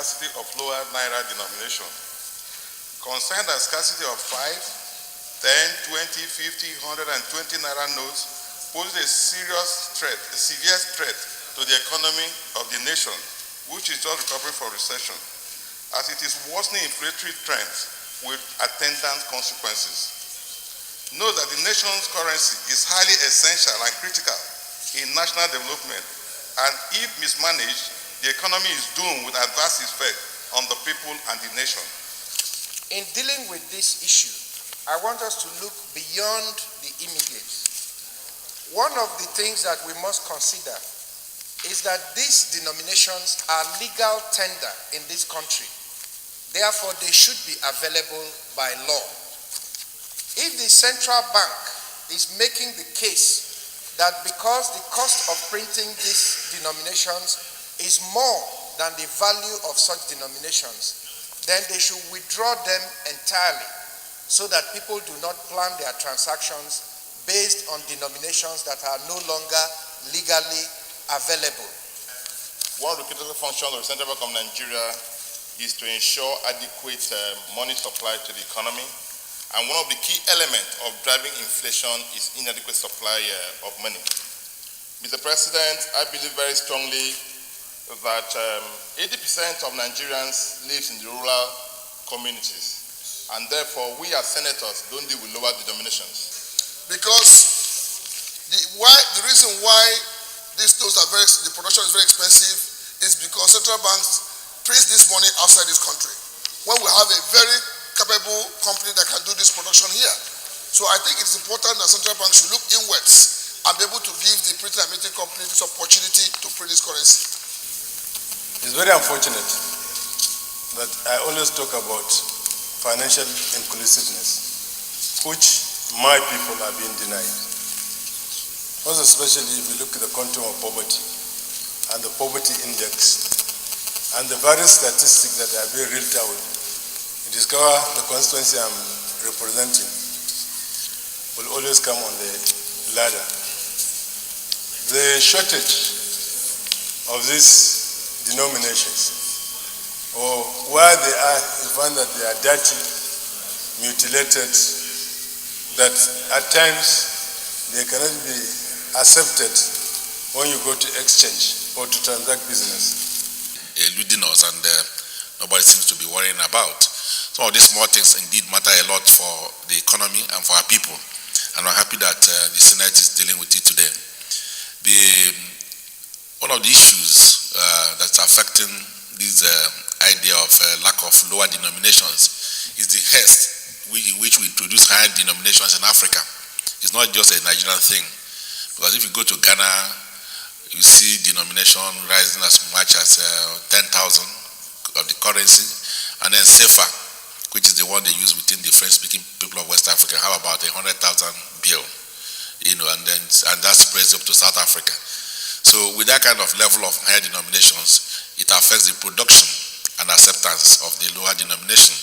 Scarcity of lower Naira denomination. Concerned that scarcity of 5, 10, 20, 50, 100, and 20 Naira notes poses a severe threat to the economy of the nation, which is just recovering from recession, as it is worsening inflationary trends with attendant consequences. Note that the nation's currency is highly essential and critical in national development, and if mismanaged, the economy is doomed with adverse effect on the people and the nation. In dealing with this issue, I want us to look beyond the immediate. One of the things that we must consider is that these denominations are legal tender in this country. Therefore, they should be available by law. If the central bank is making the case that because the cost of printing these denominations is more than the value of such denominations, then they should withdraw them entirely so that people do not plan their transactions based on denominations that are no longer legally available. One of the critical functions of the Central Bank of Nigeria is to ensure adequate money supply to the economy. And one of the key elements of driving inflation is inadequate supply of money. Mr. President, I believe very strongly that 80% of Nigerians live in the rural communities, and therefore we as senators don't deal with lower denominations. Because the reason why these notes are the production is very expensive is because central banks print this money outside this country, when we have a very capable company that can do this production here. So I think it's important that central banks should look inwards and be able to give the printing and minting company this opportunity to print this currency. It's very unfortunate that I always talk about financial inclusiveness, which my people are being denied. Most especially if you look at the quantum of poverty and the poverty index and the various statistics that are being reeled out, you discover the constituency I'm representing will always come on the ladder. The shortage of these denominations, or where they are, you find that they are dirty, mutilated, that at times they cannot be accepted when you go to exchange or to transact business. Eluding us, and nobody seems to be worrying about. Some of these small things indeed matter a lot for the economy and for our people, and I'm happy that the Senate is dealing with it today. One of the issues that's affecting this idea of lack of lower denominations is the haste in which we introduce higher denominations in Africa. It's not just a Nigerian thing, because if you go to Ghana, you see denomination rising as much as 10,000 of the currency, and then CFA, which is the one they use within the French-speaking people of West Africa, have about 100,000 bill, and that spreads up to South Africa. So with that kind of level of higher denominations, it affects the production and acceptance of the lower denomination.